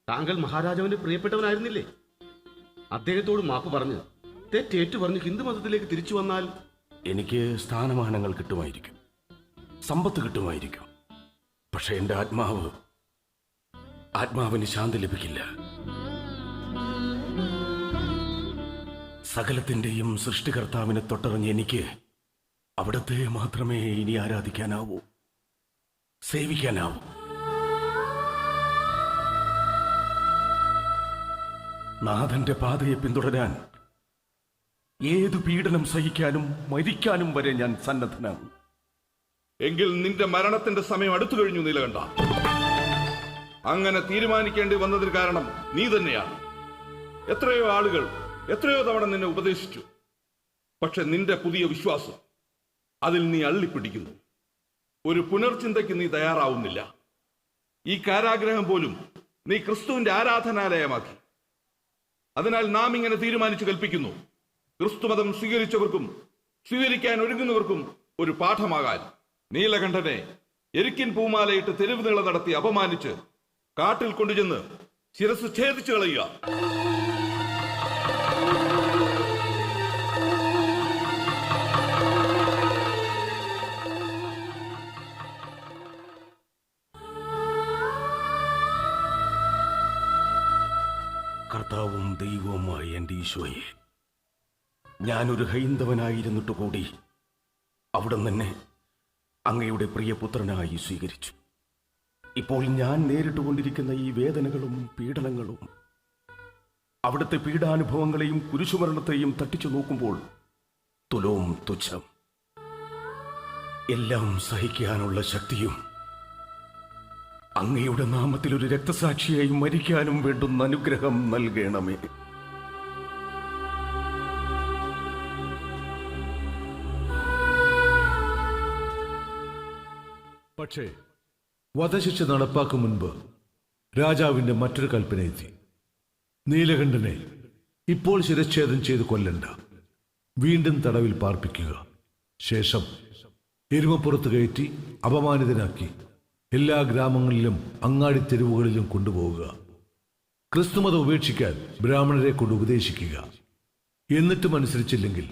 താങ്കൾ മഹാരാജാവിന്റെ പ്രിയപ്പെട്ടവനായിരുന്നില്ലേ? അദ്ദേഹത്തോട് മാപ്പ് പറഞ്ഞ് തെറ്റേറ്റു പറഞ്ഞ് ഹിന്ദു മതത്തിലേക്ക് തിരിച്ചു വന്നാൽ എനിക്ക് സ്ഥാനമാനങ്ങൾ കിട്ടുമായിരിക്കും, സമ്പത്ത് കിട്ടുമായിരിക്കും. പക്ഷെ എൻ്റെ ആത്മാവിന് ശാന്തി ലഭിക്കില്ല. സകലത്തിന്റെയും സൃഷ്ടികർത്താവിനെ തൊട്ടറിഞ്ഞ് എനിക്ക് അവിടത്തെ മാത്രമേ ഇനി ആരാധിക്കാനാവൂ, സേവിക്കാനാവൂ. നാഥന്റെ പാതയെ പിന്തുടരാൻ ഏതു പീഡനം സഹിക്കാനും മരിക്കാനും വരെ ഞാൻ സന്നദ്ധനാണ്. എങ്കിൽ നിന്റെ മരണത്തിന്റെ സമയം അടുത്തു കഴിഞ്ഞു നീലകണ്ഠ. അങ്ങനെ തീരുമാനിക്കേണ്ടി വന്നതിന് കാരണം നീ തന്നെയാണ്. എത്രയോ ആളുകൾ എത്രയോ തവണ നിന്നെ ഉപദേശിച്ചു. പക്ഷെ നിന്റെ പുതിയ വിശ്വാസം, അതിൽ നീ അള്ളിപ്പിടിക്കുന്നു. ഒരു പുനർചിന്തയ്ക്ക് നീ തയ്യാറാവുന്നില്ല. ഈ കാരാഗ്രഹം പോലും നീ ക്രിസ്തുവിന്റെ ആരാധനാലയമാക്കി. അതിനാൽ നാം ഇങ്ങനെ തീരുമാനിച്ചു കൽപ്പിക്കുന്നു: ക്രിസ്തുമതം സ്വീകരിച്ചവർക്കും സ്വീകരിക്കാൻ ഒരുങ്ങുന്നവർക്കും ഒരു പാഠമാകാൻ നീലകണ്ഠനെ എരിക്കിൻ പൂമാലയിട്ട് തെരുവ് നീളം നടത്തി അപമാനിച്ച് കാട്ടിൽ കൊണ്ടുചെന്ന് ശിരസ് ഛേദിച്ചു കളയുക. കർത്താവും ദൈവവുമായി എൻ്റെ ഈശോയെ, ഞാനൊരു ഹൈന്ദവനായിരുന്നിട്ട് കൂടി അവിടെ തന്നെ അങ്ങയുടെ പ്രിയപുത്രനായി സ്വീകരിച്ചു. ഇപ്പോൾ ഞാൻ നേരിട്ടുകൊണ്ടിരിക്കുന്ന ഈ വേദനകളും പീഡനങ്ങളും അവിടുത്തെ പീഡാനുഭവങ്ങളെയും കുരിശുമരണത്തെയും തട്ടിച്ചു നോക്കുമ്പോൾ തുലോം തുച്ഛം. എല്ലാം സഹിക്കാനുള്ള ശക്തിയും അങ്ങയുടെ നാമത്തിൽ ഒരു രക്തസാക്ഷിയായി മരിക്കാനും വേണ്ടുന്ന അനുഗ്രഹം നൽകണമേ. പക്ഷേ വധശിക്ഷ നടപ്പാക്കും മുൻപ് രാജാവിന്റെ മറ്റൊരു കൽപ്പന എത്തി. നീലകണ്ഠനെ ഇപ്പോൾ ശിരച്ഛേദം ചെയ്ത് കൊല്ലണ്ട, വീണ്ടും തടവിൽ പാർപ്പിക്കുക. ശേഷം എരുമപ്പുറത്ത് കയറ്റി അപമാനിതനാക്കി എല്ലാ ഗ്രാമങ്ങളിലും അങ്ങാടി തെരുവുകളിലും കൊണ്ടുപോവുക. ക്രിസ്തുമതം ഉപേക്ഷിക്കാൻ ബ്രാഹ്മണരെ കൊണ്ട് ഉപദേശിക്കുക. എന്നിട്ടും അനുസരിച്ചില്ലെങ്കിൽ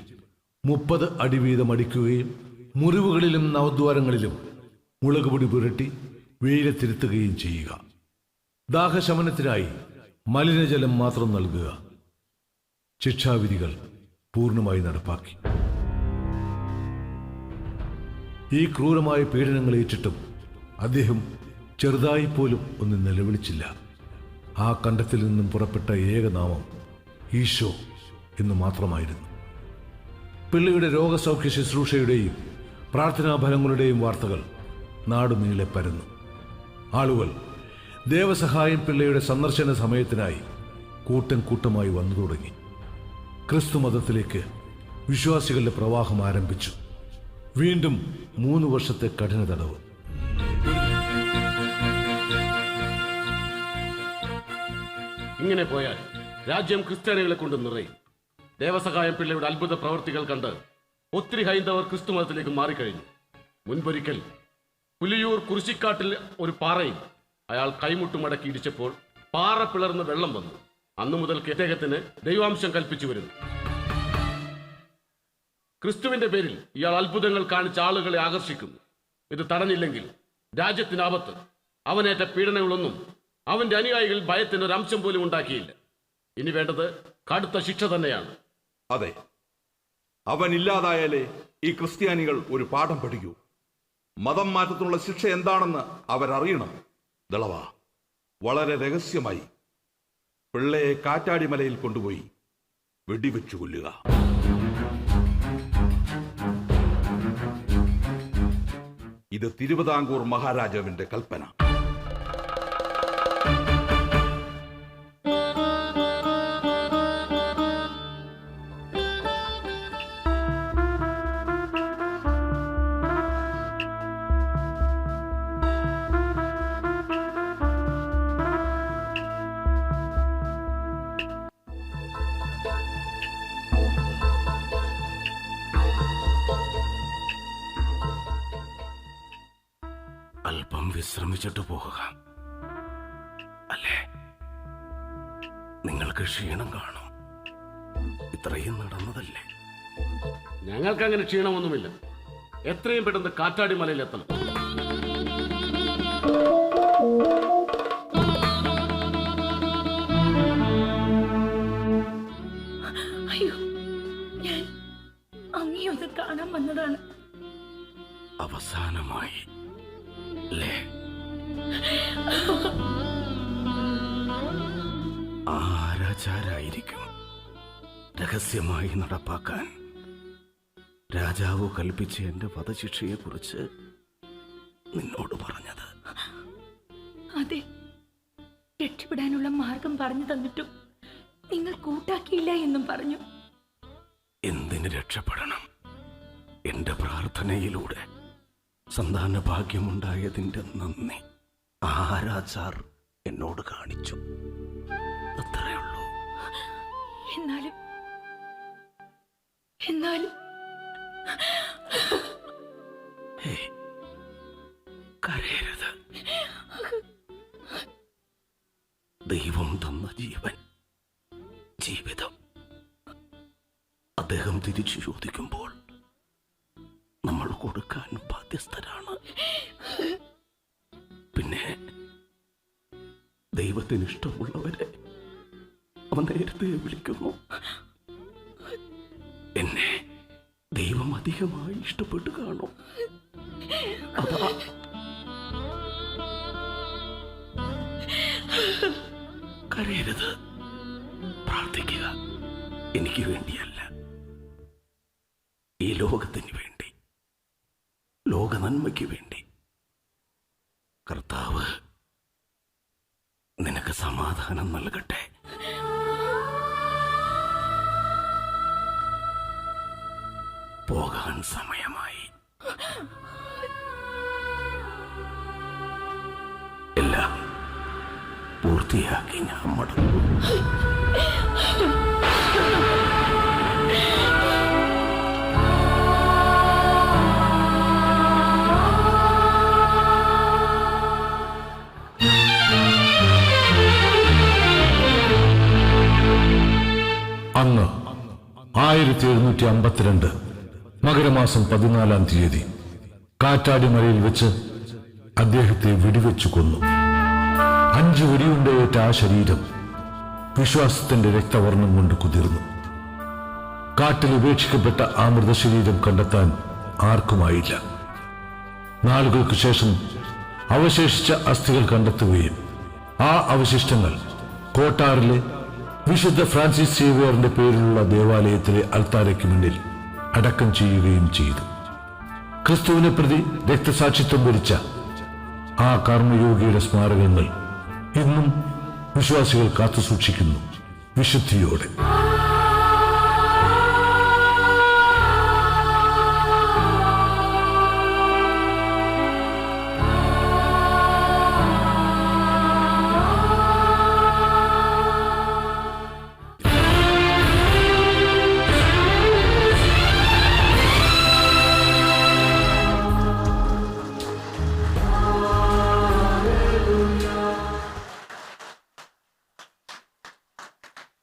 30 അടി വീതം അടിക്കുകയും മുറിവുകളിലും നവദ്വാരങ്ങളിലും മുളകുപൊടി പുരട്ടി വെയിലത്തിരുത്തുകയും ചെയ്യുക. ദാഹശമനത്തിനായി മലിനജലം മാത്രം നൽകുക. ശിക്ഷാവിധികൾ പൂർണ്ണമായി നടപ്പാക്കി. ഈ ക്രൂരമായ പീഡനങ്ങൾ ഏറ്റിട്ടും അദ്ദേഹം ചെറുതായി പോലും ഒന്ന് നിലവിളിച്ചില്ല. ആ കണ്ടത്തിൽ നിന്നും പുറപ്പെട്ട ഏകനാമം ഈശോ എന്ന് മാത്രമായിരുന്നു. പിള്ളയുടെ രോഗസൗഖ്യ ശുശ്രൂഷയുടെയും പ്രാർത്ഥനാ ഫലങ്ങളുടെയും വാർത്തകൾ നാടുനീളെ പരന്നു. ആളുകൾ ദേവസഹായം പിള്ളയുടെ സന്ദർശന സമയത്തിനായി കൂട്ടം കൂട്ടമായി വന്നു തുടങ്ങി. ക്രിസ്തുമതത്തിലേക്ക് വിശ്വാസികളുടെ പ്രവാഹം ആരംഭിച്ചു. വീണ്ടും 3 വർഷത്തെ കഠിന തടവ്. ഇങ്ങനെ പോയാൽ രാജ്യം ക്രിസ്ത്യാനികളെ കൊണ്ട് നിറയും. ദേവസഹായം പിള്ളയുടെ അത്ഭുത പ്രവർത്തികൾ കണ്ട് ഒത്തിരി ഹൈന്ദവർ ക്രിസ്തുമതത്തിലേക്ക് മാറിക്കഴിഞ്ഞു. മുൻപൊരിക്കൽ പുലിയൂർ കുരിശിക്കാട്ടിൽ ഒരു പാറയിൽ അയാൾ കൈമുട്ടുമടക്കി ഇടിച്ചപ്പോൾ പാറ പിളർന്ന് വെള്ളം വന്നു. അന്നു മുതൽ അദ്ദേഹത്തിന് ദൈവാംശം കൽപ്പിച്ചു വരുന്നു. ക്രിസ്തുവിന്റെ പേരിൽ ഇയാൾ അത്ഭുതങ്ങൾ കാണിച്ച ആളുകളെ ആകർഷിക്കുന്നു. ഇത് തടഞ്ഞില്ലെങ്കിൽ രാജ്യത്തിനാപത്ത്. അവനേറ്റ പീഡനങ്ങളൊന്നും അവന്റെ അനുയായികൾ ഭയത്തിന് ഒരു അംശം പോലും ഉണ്ടാക്കിയില്ല. ഇനി വേണ്ടത് കടുത്ത ശിക്ഷ തന്നെയാണ്. അതെ, അവൻ ഇല്ലാതായാലേ ഈ ക്രിസ്ത്യാനികൾ ഒരു പാഠം പഠിക്കൂ. മതം മാറ്റത്തിനുള്ള ശിക്ഷ എന്താണെന്ന് അവരറിയണം. ദളവ വളരെ രഹസ്യമായി പിള്ളയെ കാറ്റാടിമലയിൽ കൊണ്ടുപോയി വെടിവെച്ചു കൊല്ലുക. ഇത് തിരുവിതാംകൂർ മഹാരാജാവിന്റെ കൽപ്പന. അല്പം വിശ്രമിച്ചിട്ട് പോകുക. അല്ലേ? നിങ്ങൾക്ക് ക്ഷീണം കാണും. ഇത്രയും നടന്നതല്ലേ? ഞങ്ങൾക്ക് അങ്ങനെ ക്ഷീണമൊന്നുമില്ല. എത്രയും പെട്ടെന്ന് കാറ്റാടി മലയിൽ എത്തണം. അയ്യോ, ഞാൻ അങ്ങയൊന്ന് കാണാൻ വന്നതാണ്. അവസാനമായി അല്ലേ? ആരാചാരായിരിക്കും രഹസ്യമായി നടപ്പാക്കാൻ രാജാവ് കൽപ്പിച്ച എന്റെ വധശിക്ഷയെക്കുറിച്ച് നിന്നോട് പറഞ്ഞത്? അതെ, രക്ഷപ്പെടാനുള്ള മാർഗം പറഞ്ഞു തന്നിട്ടും നിങ്ങൾ കൂട്ടാക്കിയില്ല എന്നും പറഞ്ഞു. എന്തിന് രക്ഷപ്പെടണം? എന്റെ പ്രാർത്ഥനയിലൂടെ സന്താന ഭാഗ്യമുണ്ടായതിന്റെ നന്ദി ആരാച്ചാർ എന്നോട് കാണിച്ചു. അത്രേ ഉള്ളൂ. എന്നാലും കരയരുത്. ദൈവം തന്ന ജീവിതം അദ്ദേഹം തിരിച്ചു ചോദിക്കുമ്പോൾ നമ്മൾ കൊടുക്കാൻ ബാധ്യസ്ഥരാണ്. പിന്നെ ദൈവത്തിന് ഇഷ്ടമുള്ളവരെ അവൻ നേരത്തെ വിളിക്കുന്നു. എന്നെ ദൈവം അധികമായി ഇഷ്ടപ്പെട്ടു കാണും. അതാ കരയരുത്. പ്രാർത്ഥിക്കുക. എനിക്ക് വേണ്ടിയല്ല, ഈ ലോകത്തിന് വേണ്ടി, ലോക നന്മയ്ക്ക് വേണ്ടി. കർത്താവ് നിനക്ക് സമാധാനം നൽകട്ടെ. പോകാൻ സമയമായി. എല്ലാം പൂർത്തിയാക്കി ഞാൻ മടങ്ങും. 1752 മകരമാസം 14-ാം തീയതി കാറ്റാടിമലയിൽ വെച്ച് അദ്ദേഹത്തെ വെടിവെച്ചു കൊന്നു. 5 വെടിയുണ്ടയേറ്റ ആ ശരീരം വിശ്വാസത്തിന്റെ രക്തവർണ്ണം കൊണ്ട് കുതിർന്നു. കാട്ടിൽ ഉപേക്ഷിക്കപ്പെട്ട ആ മൃതശരീരം കണ്ടെത്താൻ ആർക്കുമായില്ല. നാളുകൾക്ക് ശേഷം അവശേഷിച്ച അസ്ഥികൾ കണ്ടെത്തുകയും ആ അവശിഷ്ടങ്ങൾ കോട്ടാറിലെ വിശുദ്ധ ഫ്രാൻസിസ് സേവ്യറിന്റെ പേരിലുള്ള ദേവാലയത്തിലെ അൽത്താരയ്ക്ക് മുന്നിൽ അടക്കം ചെയ്യുകയും ചെയ്തു. ക്രിസ്തുവിനെ പ്രതി രക്തസാക്ഷിത്വം വരിച്ച ആ കർമ്മയോഗിയുടെ സ്മാരകങ്ങൾ ഇന്നും വിശ്വാസികൾ കാത്തുസൂക്ഷിക്കുന്നു വിശുദ്ധിയോടെ.